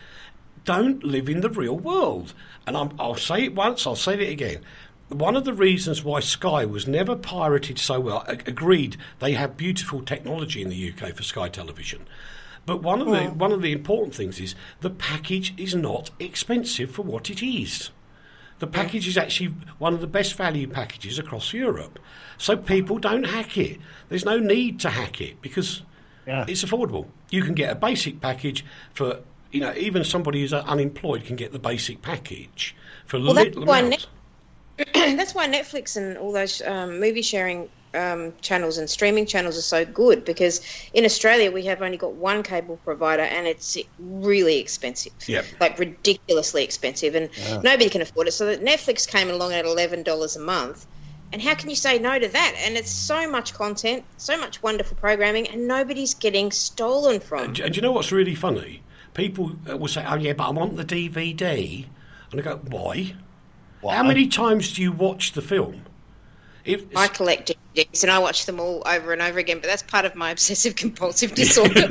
don't live in the real world. And I'll say it once, I'll say it again. One of the reasons why Sky was never pirated so well, agreed, they have beautiful technology in the UK for Sky Television. But one of the important things is the package is not expensive for what it is. The package is actually one of the best value packages across Europe. So people don't hack it. There's no need to hack it because it's affordable. You can get a basic package for, even somebody who's unemployed can get the basic package for little amount. That's why Netflix and all those movie sharing channels and streaming channels are so good, because in Australia we have only got one cable provider and it's really expensive, like ridiculously expensive, and nobody can afford it. So that Netflix came along at $11 a month, and how can you say no to that? And it's so much content, so much wonderful programming, and nobody's getting stolen from. And do you know what's really funny? People will say, "Oh yeah, but I want the DVD," and I go, "Why? How many times do you watch the film?" I collect DVDs and I watch them all over and over again, but that's part of my obsessive-compulsive disorder.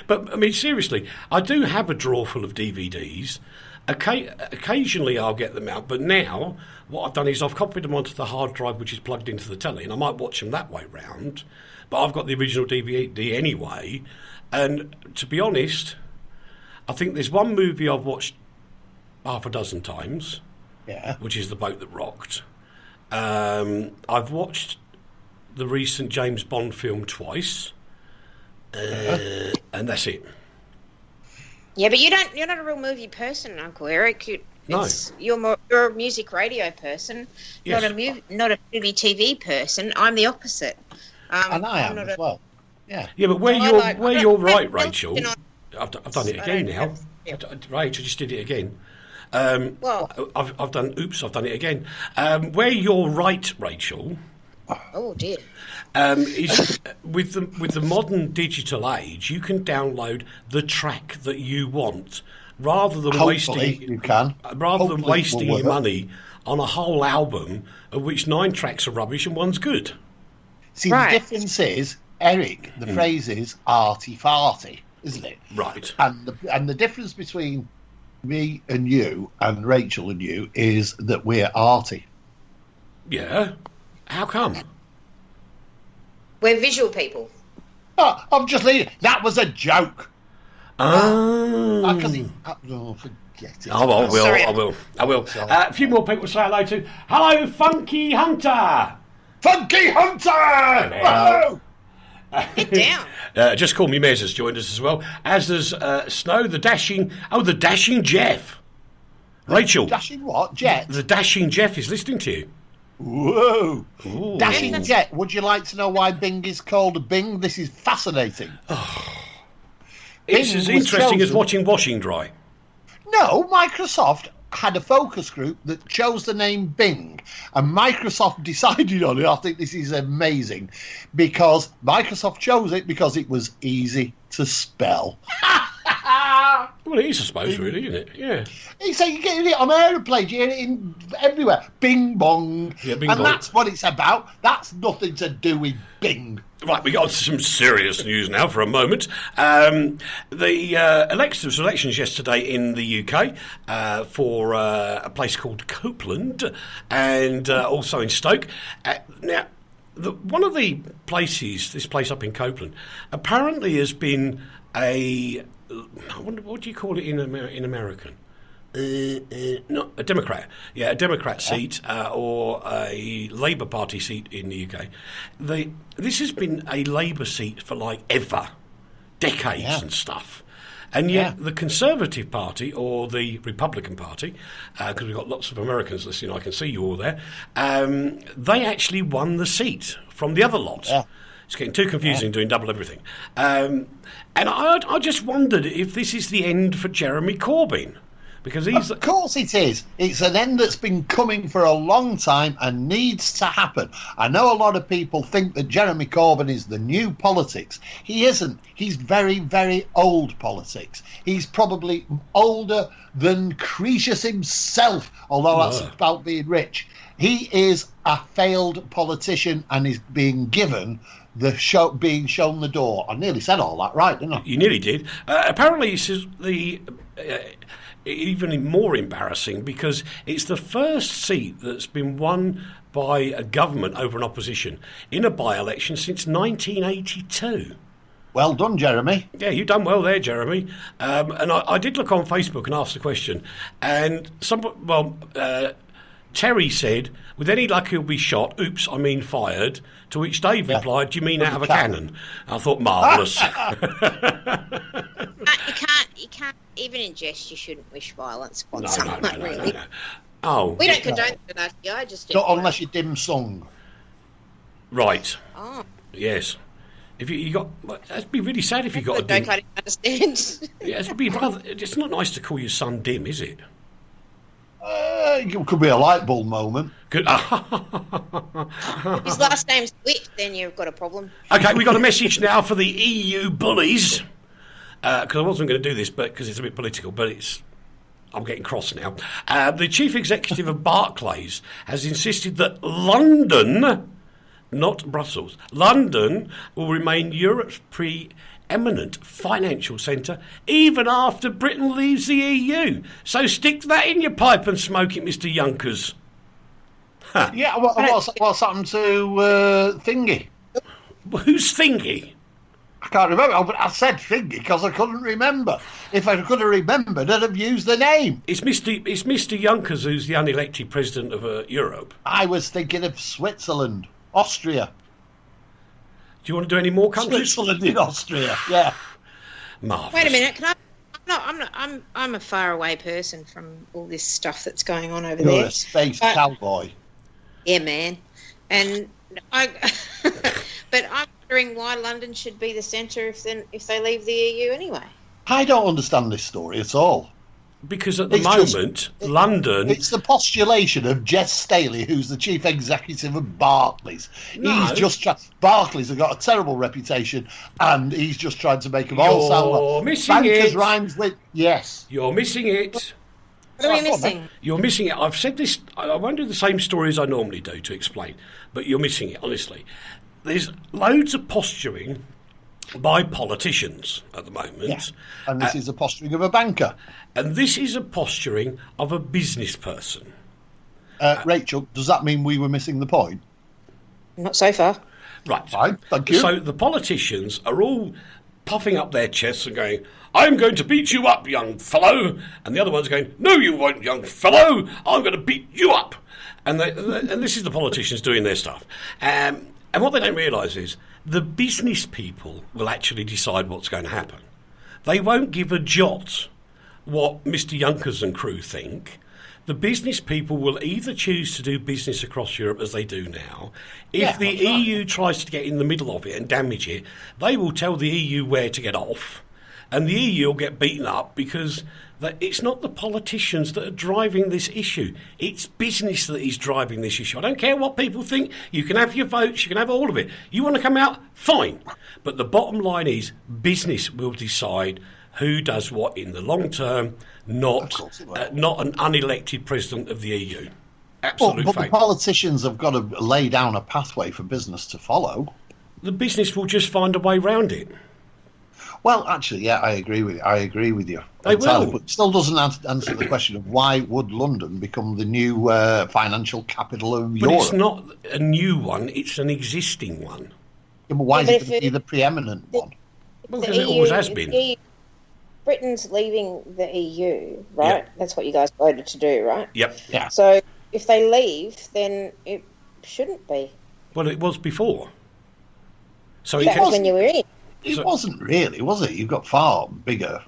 But, I mean, seriously, I do have a drawer full of DVDs. Occasionally I'll get them out, but now what I've done is I've copied them onto the hard drive, which is plugged into the telly, and I might watch them that way round, but I've got the original DVD anyway. And to be honest, I think there's one movie I've watched half a dozen times, which is The Boat That Rocked. I've watched the recent James Bond film twice, and that's it. Yeah, but you're not a real movie person, Uncle Eric. You're a music radio person, not a movie TV person. I'm the opposite. And I am as well. Yeah. Yeah, but where you're right, Rachel. I've done it again now. Rachel just did it again. I've done it again. Where you're right, Rachel. Oh dear. Is with the modern digital age, you can download the track that you want rather than wasting your money on a whole album of which 9 tracks are rubbish and one's good. See, the difference is, Eric, the phrase is arty-farty, isn't it? Right. And the difference between me and you and Rachel and you is that we're arty. Yeah? How come? We're visual people. Oh, I'm just leaving. That was a joke. Oh. Forget it. Oh, I will. A few more people to say hello to. Hello, Funky Hunter. Funky Hunter! Hello. Get down. Just Call Me Mez has joined us as well, as does Snow, the dashing Jeff. Rachel. Dashing what? Jet? The dashing Jeff is listening to you. Whoa. Ooh. Dashing Jet, would you like to know why Bing is called Bing? This is fascinating. It's as interesting as watching washing dry. No, Microsoft had a focus group that chose the name Bing, and Microsoft decided on it. I think this is amazing, because Microsoft chose it because it was easy to spell. Well, it is, I suppose, really, isn't it? Yeah. So you get it on aeroplanes, you get it in everywhere. Bing bong. Yeah, bing and bong. That's what it's about. That's nothing to do with Bing. Right, we got some serious news now for a moment. The elections yesterday in the UK for a place called Copeland and also in Stoke. Now, one of the places, this place up in Copeland, apparently has been I wonder, what do you call it in American? Not a Democrat. Yeah, a Democrat seat or a Labour Party seat in the UK. This has been a Labour seat for like ever, decades and stuff. And yet the Conservative Party or the Republican Party, because we've got lots of Americans listening, I can see you all there, they actually won the seat from the other lot. Yeah. It's getting too confusing doing double everything. And I just wondered if this is the end for Jeremy Corbyn. Because of course it is. It's an end that's been coming for a long time and needs to happen. I know a lot of people think that Jeremy Corbyn is the new politics. He isn't. He's very, very old politics. He's probably older than Croesus himself, although that's about being rich. He is a failed politician and is being given being shown the door. I nearly said all that right, didn't I? You nearly did. Apparently, this is even more embarrassing because it's the first seat that's been won by a government over an opposition in a by-election since 1982. Well done, Jeremy. Yeah, you've done well there, Jeremy. And I did look on Facebook and ask the question, and Terry said, with any luck he'll be shot, oops, I mean fired, to which Dave replied, do you mean out of a cannon? I thought, marvellous. You can't, even in jest, you shouldn't wish violence on someone, really. No. Oh. We don't condone that, I just... Not unless you dim sung. Right. Oh. Yes. If you got... That'd be really sad if you got a dim... I don't understand. Yeah, it's not nice to call your son dim, is it? It could be a light bulb moment. Good. If his last name's Witt, then you've got a problem. Okay, we've got a message now for the EU bullies. Because I wasn't going to do this, but because it's a bit political, but I'm getting cross now. The chief executive of Barclays has insisted that London, not Brussels, London will remain Europe's preeminent financial centre even after Britain leaves the EU. So stick that in your pipe and smoke it, Mr. Yonkers. Huh. Yeah, what's happened to Thingy? Who's Thingy? I can't remember, but I said Thingy because I couldn't remember. If I could have remembered, I'd have used the name. It's Mr. Yonkers who's the unelected president of Europe. I was thinking of Switzerland, Austria. Do you want to do any more countries? Switzerland in Austria, yeah. Marvellous. Wait a minute, I'm a faraway person from all this stuff that's going on over there. You're a space cowboy. Yeah, man. And but I'm wondering why London should be the centre if they leave the EU anyway. I don't understand this story at all. Because at the moment, London... It's the postulation of Jess Staley, who's the chief executive of Barclays. No. Barclays have got a terrible reputation, and he's just trying to make them all sound like... You're missing it. Rhymes with... Yes. You're missing it. What are we missing? You're missing it. I've said this... I won't do the same story as I normally do to explain, but you're missing it, honestly. There's loads of posturing by politicians at the moment. Yeah. And this is a posturing of a banker. And this is a posturing of a business person. Rachel, does that mean we were missing the point? Not so far. Right. Fine, thank you. So the politicians are all puffing up their chests and going, I'm going to beat you up, young fellow. And the other one's going, no, you won't, young fellow. I'm going to beat you up. And this is the politicians doing their stuff. And what they don't realise is the business people will actually decide what's going to happen. They won't give a jot what Mr. Junkers and crew think. The business people will either choose to do business across Europe as they do now. If the EU tries to get in the middle of it and damage it, they will tell the EU where to get off. And the EU will get beaten up because it's not the politicians that are driving this issue. It's business that is driving this issue. I don't care what people think. You can have your votes. You can have all of it. You want to come out? Fine. But the bottom line is business will decide who does what in the long term, not an unelected president of the EU. Absolute but fact. The politicians have got to lay down a pathway for business to follow. The business will just find a way round it. Well, actually, yeah, I agree with you. They will. But it still doesn't answer the question of why would London become the new financial capital of Europe? But it's not a new one, it's an existing one. Yeah, but why is it going to be the preeminent one? Well, because it always has been. Britain's leaving the EU, right? Yep. That's what you guys voted to do, right? Yep. Yeah. So if they leave, then it shouldn't be. Well, it was before. So that was when you were in. It wasn't really, was it? You've got far bigger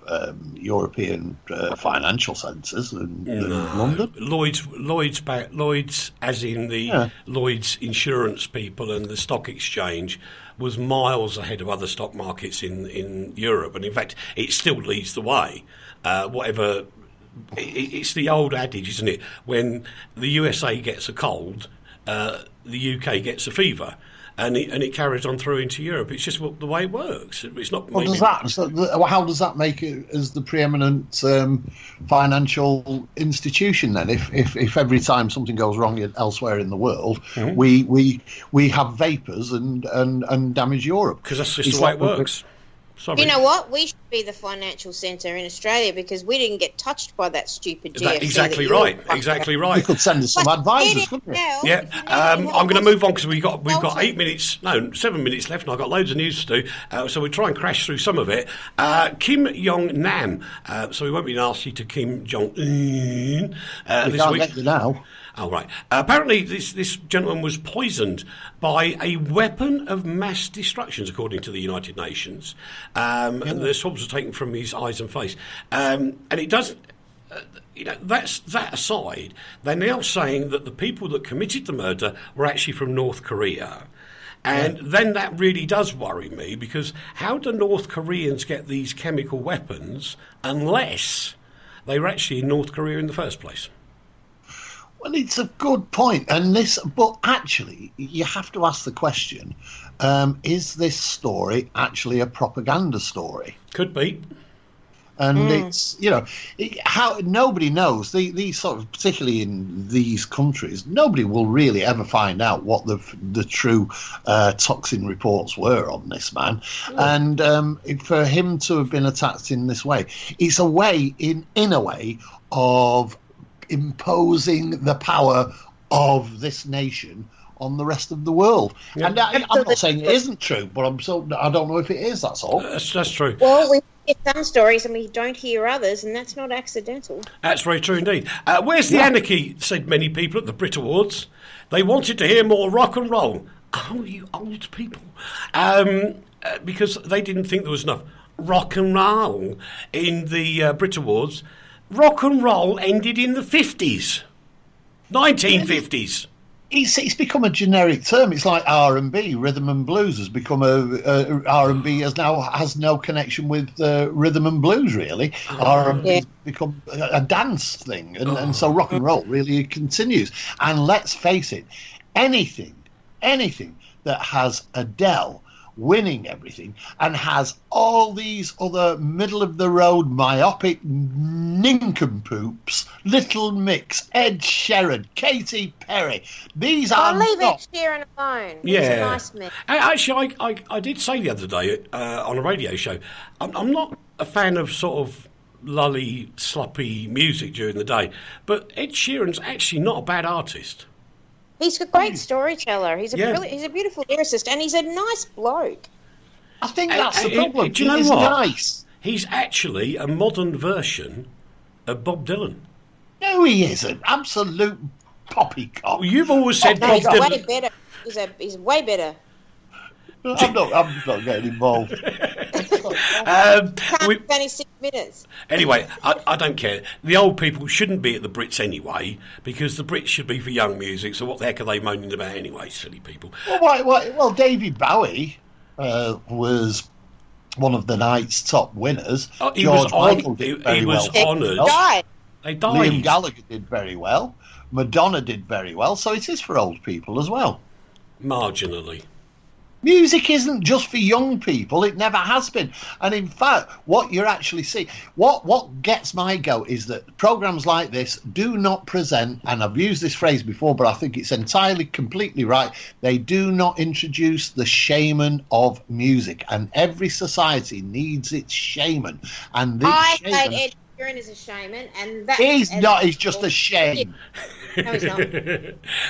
European financial centres than London. Lloyd's, as in the Lloyd's insurance people and the stock exchange, was miles ahead of other stock markets in Europe, and in fact, it still leads the way. It's the old adage, isn't it? When the USA gets a cold, the UK gets a fever. And it carries on through into Europe. It's just the way it works. It's not. How does that make it as the preeminent financial institution then? If every time something goes wrong elsewhere in the world, we have vapours and damage Europe? Because that's just the way it works. Sorry. You know what? We should be the financial centre in Australia because we didn't get touched by that stupid GFC. Exactly right. Exactly right. We could send us some advisors, couldn't we? Yeah. I'm going to move on because we've got 7 minutes left, and I've got loads of news to do. So we'll try and crash through some of it. Kim Jong Nam. So we won't be nasty to Kim Jong Un we this can't week. get you now. Oh, right. Apparently, this gentleman was poisoned by a weapon of mass destruction, according to the United Nations. And the swabs were taken from his eyes and face. And it does... that aside, they're now saying that the people that committed the murder were actually from North Korea. And then that really does worry me, because how do North Koreans get these chemical weapons unless they were actually in North Korea in the first place? Well, it's a good point, but actually, you have to ask the question: is this story actually a propaganda story? Could be, and it's how nobody knows these sort of, particularly in these countries, nobody will really ever find out what the true toxin reports were on this man, and for him to have been attacked in this way, it's a way in a way of imposing the power of this nation on the rest of the world. Yeah. And I'm not saying it isn't true, but I don't know if it is, that's all. That's true. Well, we hear some stories and we don't hear others, and that's not accidental. That's very true indeed. Where's the anarchy, said many people at the Brit Awards. They wanted to hear more rock and roll. Oh, you old people. Because they didn't think there was enough rock and roll in the Brit Awards. Rock and roll ended in the 50s, 1950s. It's become a generic term. It's like R&B, rhythm and blues has become R&B has no connection with rhythm and blues really. R&B has become a dance thing, and so rock and roll really continues. And let's face it, anything that has Adele winning everything, and has all these other middle-of-the-road, myopic nincompoops, Little Mix, Ed Sheeran, Katy Perry. These are leave not... Ed Sheeran alone. Yeah. He's a nice man. Actually, I did say the other day on a radio show, I'm not a fan of sort of lully, sloppy music during the day, but Ed Sheeran's actually not a bad artist. He's a great storyteller. He's a beautiful lyricist, and he's a nice bloke. I think that's the problem. Do you know He's what? Nice. He's actually a modern version of Bob Dylan. No, he isn't. Absolute poppycock. Well, you've always said Bob He's Dylan. way better. He's way better. I'm not getting involved. Only 6 minutes. Anyway, I don't care. The old people shouldn't be at the Brits anyway, because the Brits should be for young music, so what the heck are they moaning about anyway, silly people? Well, David Bowie was one of the night's top winners. He George was Michael did very well. honoured. They died. Liam Gallagher did very well. Madonna did very well, so it is for old people as well. Marginally. Music isn't just for young people. It never has been. And in fact, what you're actually seeing, what gets my goat is that programs like this do not present, and I've used this phrase before, but I think it's entirely, completely right. They do not introduce the shaman of music. And every society needs its shaman. And this shaman... I played Ed Sheeran as a shaman, and that... He's not, he's just a shame. No, he's not.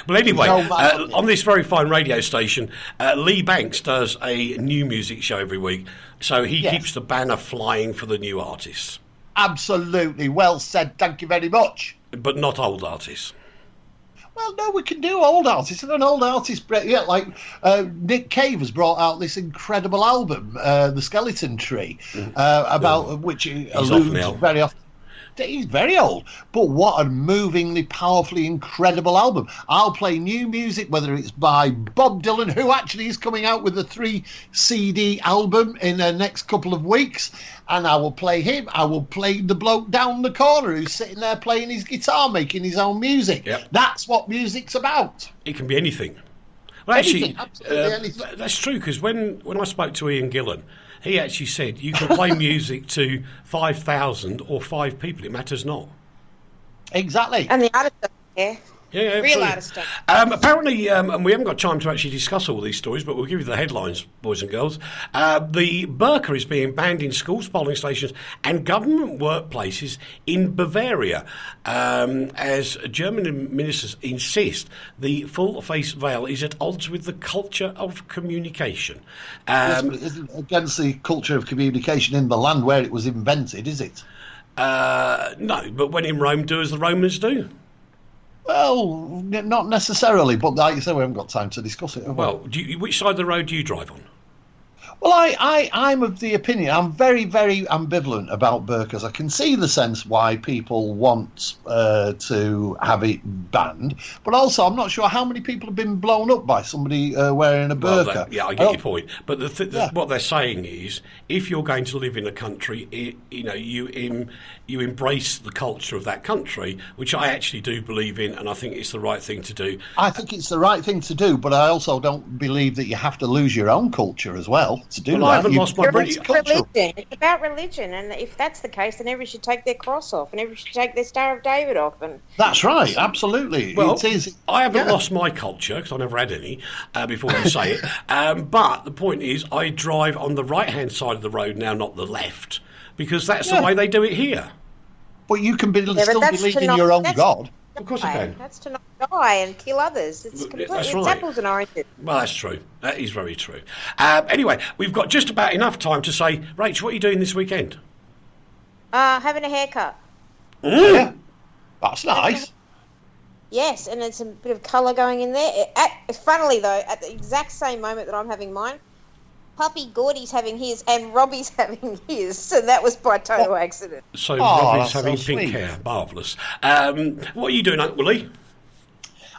Well, anyway, on this very fine radio station, Leigh Banks does a new music show every week, so he keeps the banner flying for the new artists. Absolutely. Well said. Thank you very much. But not old artists. Well, no, we can do old artists. And an old artist, like Nick Cave has brought out this incredible album, The Skeleton Tree, about which he alludes very often. He's very old, but what a movingly, powerfully incredible album. I'll play new music, whether it's by Bob Dylan, who actually is coming out with a 3-CD album in the next couple of weeks, and I will play him. I will play the bloke down the corner who's sitting there playing his guitar, making his own music. Yep. That's what music's about. It can be anything. Well, anything, actually, anything. That's true, because when I spoke to Ian Gillan, he actually said you can play music to 5,000 or 5 people. It matters not. Exactly. And the artist doesn't care. Yeah, real artist stuff. Apparently, and we haven't got time to actually discuss all these stories, but we'll give you the headlines, boys and girls. The burqa is being banned in schools, polling stations, and government workplaces in Bavaria, as German ministers insist the full-face veil is at odds with the culture of communication. Yes, but it isn't against the culture of communication in the land where it was invented, is it? No, but when in Rome, do as the Romans do. Well, not necessarily, but like you say, we haven't got time to discuss it. Well, which side of the road do you drive on? Well, I'm of the opinion, I'm very, very ambivalent about burqas. I can see the sense why people want to have it banned, but also I'm not sure how many people have been blown up by somebody wearing a burqa. Well, I get your point. But what they're saying is, if you're going to live in a country, you embrace the culture of that country, which I actually do believe in, and I think it's the right thing to do. I think it's the right thing to do, but I also don't believe that you have to lose your own culture as well to do that. I haven't lost my British culture. It's about religion, and if that's the case, then everyone should take their cross off, and everyone should take their Star of David off. And that's right, absolutely. Well, it is. I haven't lost my culture, because I never had any, before you say it. But the point is, I drive on the right-hand side of the road now, not the left, because that's the way they do it here. But you can still believe in your own God. Of course I can. That's to not die and kill others. It's completely That's right. It's apples and oranges. Well, that's true. That is very true. Anyway, we've got just about enough time to say, Rach, what are you doing this weekend? Having a haircut. Yeah, that's nice. Yes, and it's a bit of colour going in there. Funnily, though, at the exact same moment that I'm having mine, Puppy Gordy's having his and Robbie's having his, so that was by total accident. So Robbie's having pink hair. Marvellous. What are you doing, Uncle Leigh?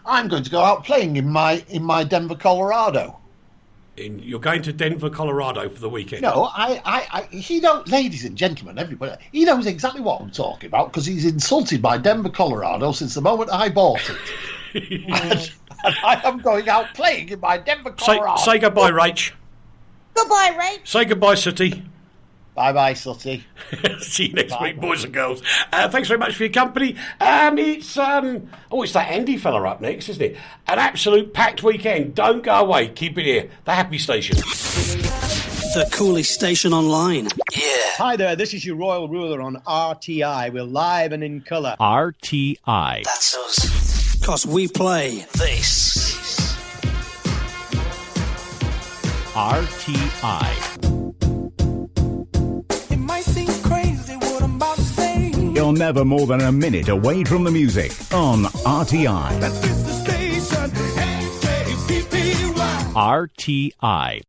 I'm going to go out playing in my Denver, Colorado. You're going to Denver, Colorado for the weekend? No, he knows, ladies and gentlemen, everybody, he knows exactly what I'm talking about because he's insulted my Denver, Colorado since the moment I bought it. and I am going out playing in my Denver, Colorado. Say goodbye, Rach. Goodbye, Ray. Say goodbye, Sooty. Bye-bye, Sooty. See you next week, boys and girls. Thanks very much for your company. It's that Andy fella up next, isn't it? An absolute packed weekend. Don't go away. Keep it here. The Happy Station. The coolest station online. Yeah. Hi there, this is your Royal Ruler on RTI. We're live and in colour. RTI. That's us. Because we play this. RTI. You're never more than a minute away from the music on RTI. RTI.